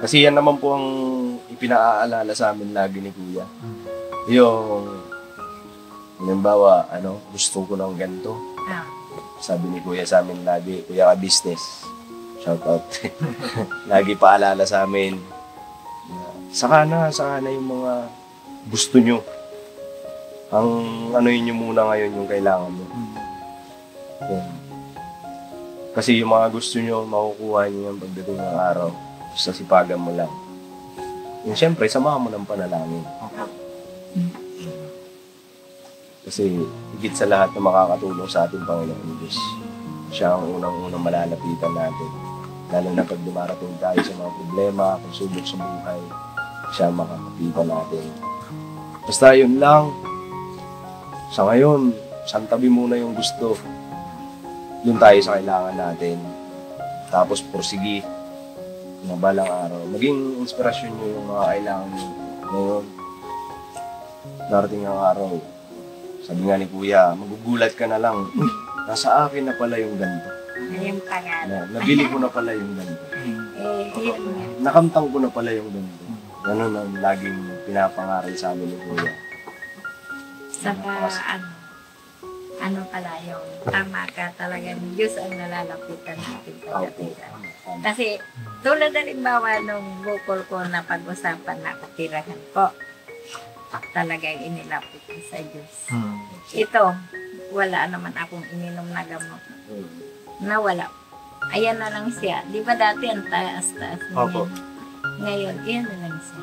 Kasi yan naman po ang ipinaaalala sa amin lagi ni Kuya. Yung, halimbawa, gusto ko ng ganito. Sabi ni Kuya sa amin lagi, Kuya ka business. Shout out. Lagi paalala sa amin. Saka na yung mga gusto nyo. Ang yun nyo muna ngayon yung kailangan nyo. Yan. Kasi yung mga gusto nyo, makukuha nyo yung pagdating ng araw. Sa sipagan mo lang. Yung siyempre, samahan mo ng panalangin. Kasi higit sa lahat na makakatulong sa ating Panginoon Diyos. Siya ang unang-unang malalapitan natin. Lalo na pag dumarating tayo sa mga problema, pagsubok sa buhay, siya ang makakapitan natin. Basta yun lang. Sa ngayon, santabi muna yung gusto. Doon tayo sa kailangan natin. Tapos pursigi. Na balang araw. Maging inspirasyon nyo yung mga kailangan nyo ngayon. Darating ang araw. Sabi nga ni Kuya, magugulat ka na lang. Nasa akin na pala yung ganito. Yung pangalan. Nabili ko na pala yung ganito. Yun nga. Nakamtang ko na pala yung ganito. Ganun ang laging pinapangaral sa amin ni Kuya. Saka, ano pala yung tama ka talaga ng Diyos ang nalalapitan natin pagkatira. Kasi, tulad halimbawa nung bukol ko na pag-usapan na katirahan ko, talagang inilapit ko sa Diyos. Ito, wala naman akong ininom na gamot. Nawala. Ayan na lang siya. Di ba dati ang taas-taas niya? Opo. Ngayon, iyan na lang siya.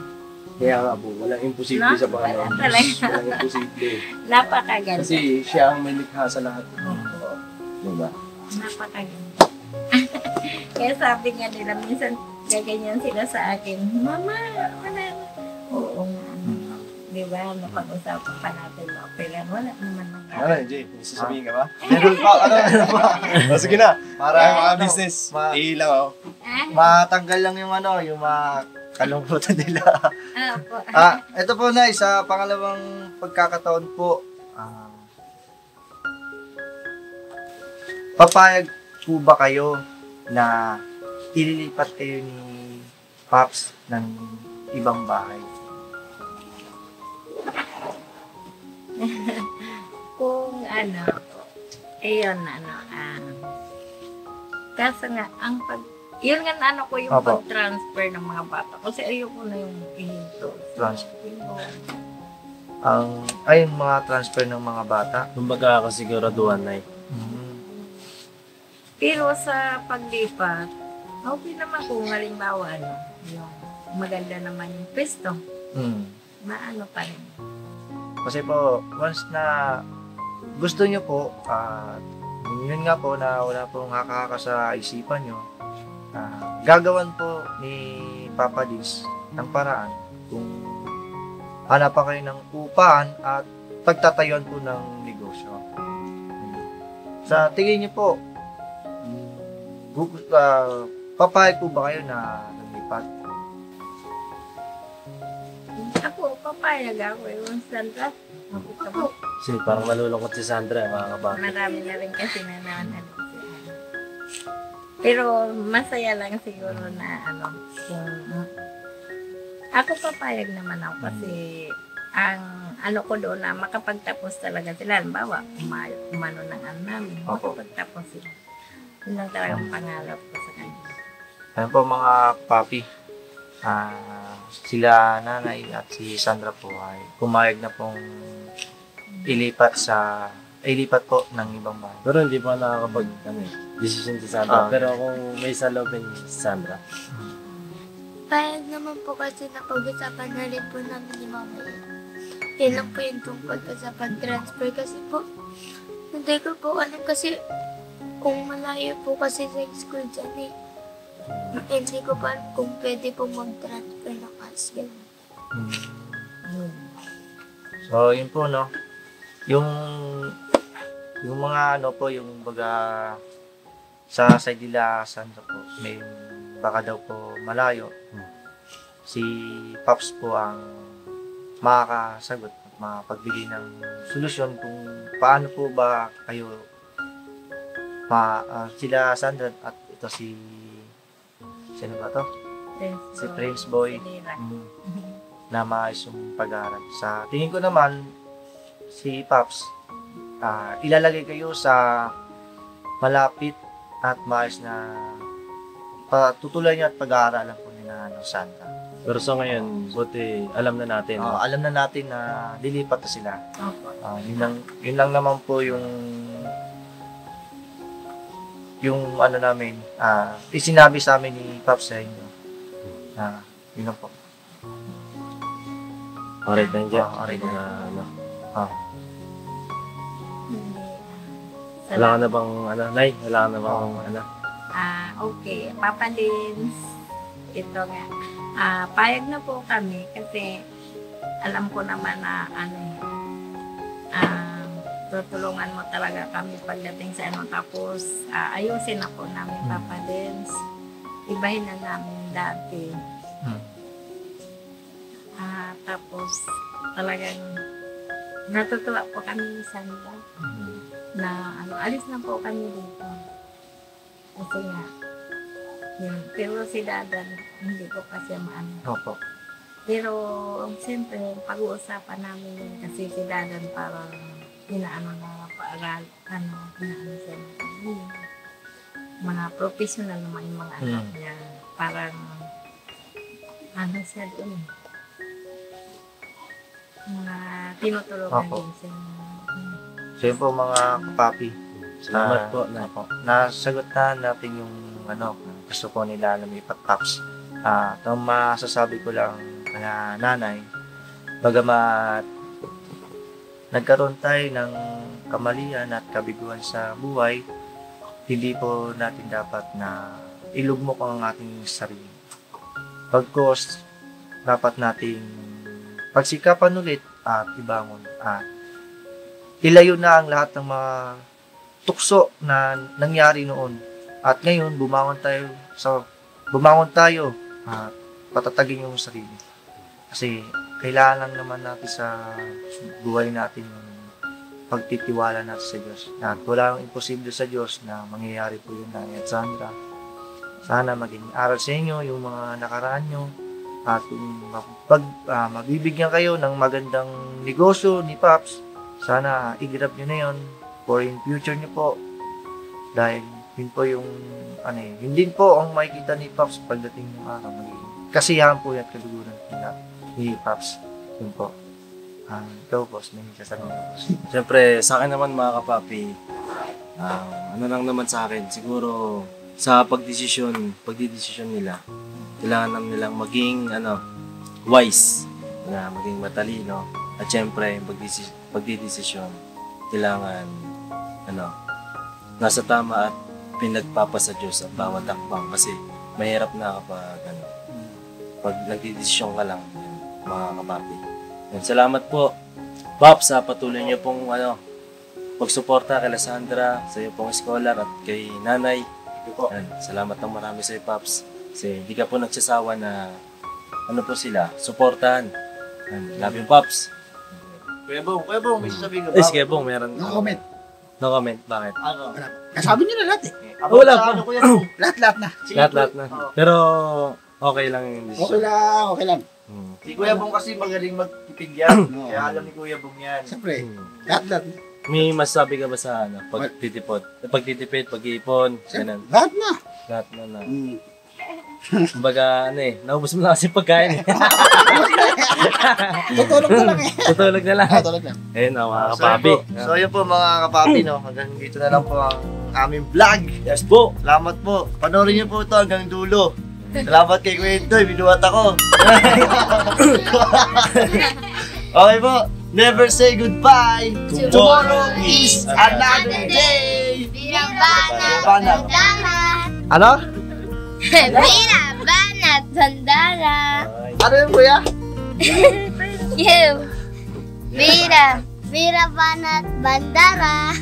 Kaya nga po, walang imposible No? sa Panginoon. Wala talaga. Walang imposible. Napakaganda. Kasi siya ang may likha sa lahat. Diba? Napakaganda. Kaya sabi nga nila, minsan gaganyan sila sa akin, Mama, wala na. Oo nga. Diba? Napag-usapan pa natin na opera. Wala naman nangyari. Ano, Jay? May sasabihin ka ba? Meron pa, ano pa? Sige na. Para mga Ano, business. Ihilaw ako. Matanggal lang yung yung mga kalungkutan nila. Opo. Ito po na, sa pangalawang pagkakataon po, papayag po ba kayo na ililipat kayo ni Pops ng ibang bahay? Kung ayun, kaso nga, yun nga ko yung Opo. pag-transfer ng mga bata. Kasi ayoko na yung ihinto. Transfer. Ayun, mga transfer ng mga bata. Kumbaga kasiguraduhan na Pero sa paglipat, okay naman kung halimbawa, yung maganda naman yung pwesto. Maano pa rin. Kasi po, once na gusto nyo po, yun nga po na wala pong hakaka sa isipan nyo, gagawan po ni Papa Diz ng paraan kung hanapan kayo ng upahan at pagtatayuan po ng negosyo. Sa tingin nyo po, papayag po ba kayo na lumipat? Ako, papayag ako yung Sandra. Kasi parang malulungkot si Sandra, mga kabata. Marami na rin kasi nananan. Pero masaya lang siguro na kung ako papayag naman ako kasi ang ko doon na makapagtapos talaga sila. Halimbawa, umano ng namin, makapagtapos sila. Yun ang talagang pangarap ko sa kanila. Ayan po mga papi, sila nanay at si Sandra po ay pumayag na pong ilipat sa ilipat po ng ibang bahay. Pero hindi pa decision si Sandra. Pero kung may salobin si Sandra. Payag naman po kasi napag-usapan na rin po namin ni Mama. Yan lang po yung tungkol po sa pag-transfer kasi po. Hindi ko po alam kasi kung malayo po kasi sa school dyan eh. Hindi ko pa alam kung pwede po mag-transfer ng husband. So, yun po, no? Yung mga ano po, yung baga sa side nila, Sandra po, may baka daw po malayo. Si Pops po ang makakasagot at makapagbigay ng solusyon kung paano po ba kayo sila Sandra at ito si sino ba to? Si Prince Boy na maayos yung pag-aaral. Sa tingin ko naman si Pops ilalagay kayo sa malapit at maayos na patutuloy niya at pag-aaralan po ni Sandra. Pero sa ngayon, buti alam na natin. Alam na natin na lilipat na sila. Yun lang naman po yung ano namin, isinabi sa amin ni Pops sa inyo. Yun lang po. Alright na dyan. Alright na. Wala ka na bang, Nay? Wala ka na bang, Okay. Papa Lins, ito nga. Payag na po kami kasi alam ko naman na tutulungan mo talaga kami pagdating sa tapos ayusin na po namin Papa Lins. Ibahin na namin dati. Tapos talagang natutuwa po kami ni Sandra na alis na po kami dito. Kasi nga, yun. Pero si Dadan, hindi ko pa siya maano. Opo. Pero, siyempre, pag-uusapan namin yun kasi si Dadan parang hinaano na paaral, hinaano siya na mga professional naman yung mga anak niya. Parang, siya doon. Mga tinutulungan din siya. So yun po mga kapapi. Salamat po. Nasagot na natin yung gusto po nila lumipat Pops. Itong masasabi ko lang na nanay, bagamat nagkaroon tayo ng kamalian at kabiguan sa buhay, hindi po natin dapat na ilugmok ang ating sarili. Pagkos, dapat nating pagsikapan ulit at ibangon at ilayo na ang lahat ng mga tukso na nangyari noon. At ngayon, bumangon tayo at patatagin yung sarili. Kasi kailangan lang naman natin sa buhay natin yung pagtitiwala natin sa Diyos. At wala ang imposible sa Diyos na mangyayari po yun, Nanay at Sandra. Sana maging aral sa inyo yung mga nakaraan nyo. At kung mabibigyan kayo ng magandang negosyo ni Pops, sana i-grab nyo na yun for in future nyo po. Dahil yun po yung, yun din po ang makikita ni Pops pagdating ng araw. Kasiyahan po yan kaluguran ni Pops. Yun po. Ikaw, boss, may sasabihin ko. Siyempre, sa akin naman mga kapapi, lang naman sa akin, siguro sa pagdidesisyon nila, kailangan naman nilang maging wise, maging matalino. At syempre, pagdidesisyon, kailangan nasa tama at pinagpapasa Diyos ang bawat hakbang kasi mahirap na kapag pag nagdidesisyon ka lang, mga kapapi. Salamat po, Pops, sa patuloy niyo pong pagsuporta kay Sandra, sa iyo pong scholar at kay Nanay. Salamat ng marami sa iyo, Pops. Kasi hindi ka po nagsasawa na po sila, suportahan. Love you, Pops. Kuya Bong, may sasabihin ka ba? Sige, Bong, meron. No comment. No comment, bakit? Kasabi niyo na lahat eh. Wala pa. Lahat na. Lahat na. Pero okay lang yung decision. Okay lang. Si Kuya Bong kasi magaling magtipid yan. Kaya alam ni Kuya Bong yan. Siyempre, lahat. May masasabi ka ba sa pagtitipid, pag-iipon, ganun? Lahat na. Lahat na. Kumbaga, ano eh, naubos mo na kasi pagkain eh. Tutulog na lang eh. Tutulog na lang. Tulog na. Ayun, mga kapapi. So yun po mga kapapi, no? Hanggang dito na lang po ang aming vlog. Yes po. Salamat po. Panoorin niyo po ito hanggang dulo. Salamat kay Kuya Intoy, binuhat ako. Okay po. Never say goodbye. Tomorrow is another day. Birabanat Sandara. Ano? Birabanat Sandara. Ano yun, Kuya? You. Birabanat Bandara.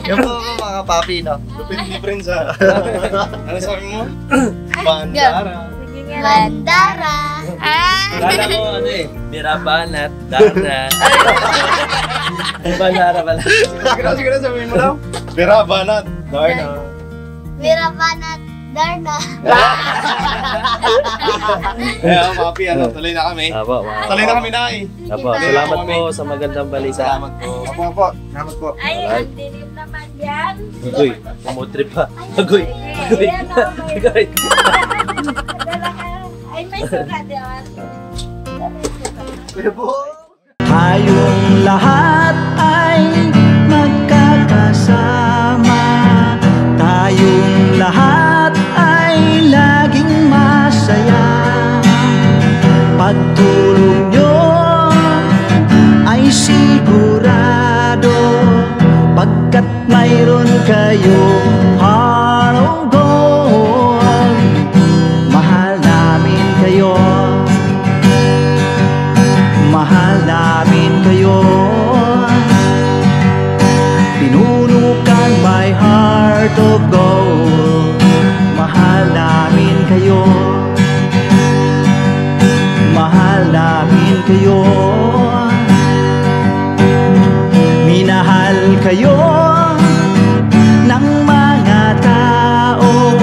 Yan po mga kapapi, no? Lupin ni Prince ha. Ano sabi mo? Bandara. Bandara. Kala ko ano eh, Birabanat, Dara. Bandara pala. Sige na sabihin mo lang. Birabanat. Darna. Birabanat Darna. Kaya papi, tuloy na kami. Apo, Tuloy na kami na eh. Apo, salamat po sa magandang balita. Salamat po. Salamat po. Ay, ang dilim naman yan. Agoy, pumutrip pa. Agoy. Ayan o, may... Agoy. Ay, may suka diyan. Kuya po. Tayong lahat ay magkakasama. Tayong lahat ay laging masaya. Pagtulong nyo ay sigurado, pagkat mayroon kayong heart of gold. Mahal namin kayo. Mahal namin kayo. Pinuno kang my heart of gold. Mahal namin kayo. Mahal namin kayo. Minahal kayo ng mga tao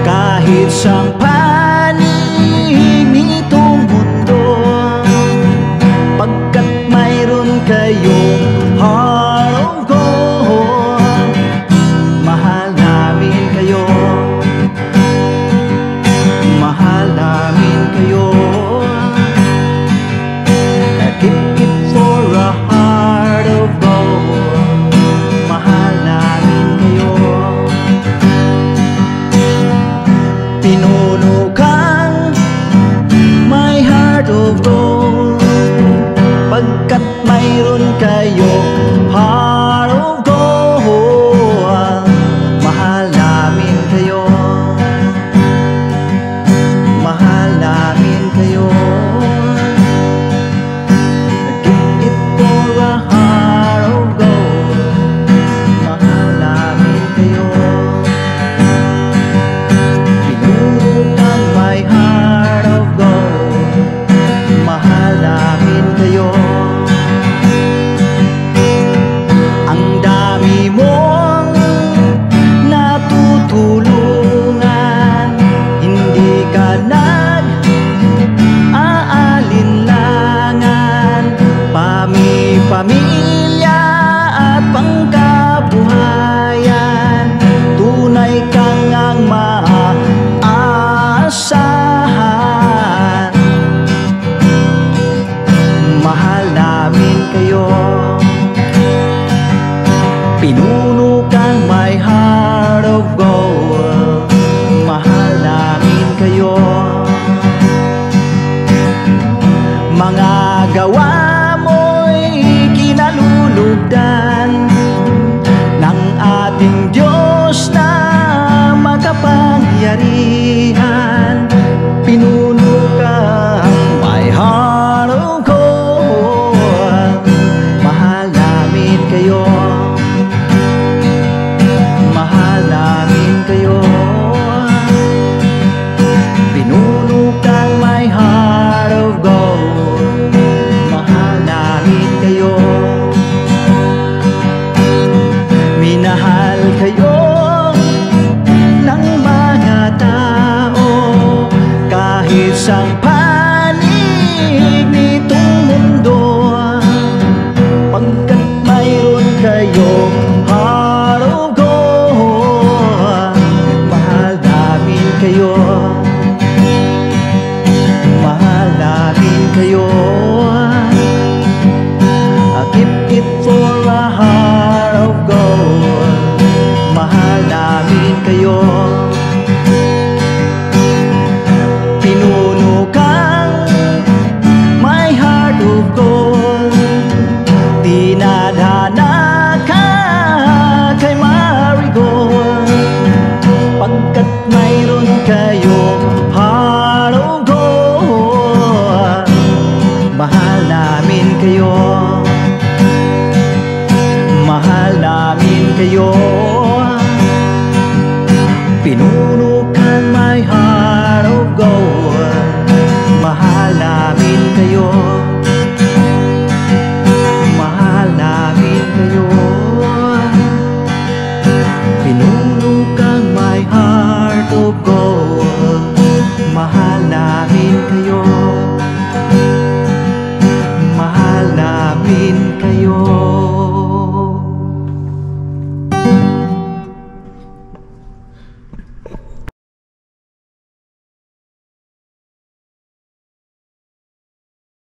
kahit sang panig nitong mundo, pagkat mayroon kayong heart of gold. Mahal namin kayo. Mahal namin kayo. Keep it for a heart of gold. Mahal namin kayo. Pinuno kang my heart of gold, pagkat mayroon kayong heart of gold. Mahal namin kayo. Mahal namin kayo. Give it for a heart of gold. Mahal namin kayo. Pinuno kang my heart of gold. Mahal namin kayo. Ang dami mong natutulungan, hindi ka nag-aalinlangan. Pamilya at pangkabuhayan, tunay kang ang maaasahan. Mahal namin kayo. Pinuno kang my heart of gold. Mahal namin kayo. Mga gawa mo'y kinalulugdan ng ating Diyos na makapangyarihan. Pinuno kang my heart of gold. Mahal namin kayo. Mahal namin kayo. Pinuno kang my heart of gold. Mahal namin kayo. Minahal kayo ng mga tao kayo, mahal namin kayo. I keep it for a heart of gold, mahal namin kayo. Pinuno kang my heart of gold, dinadhana ka kay marigold, pagkat mayroon kayo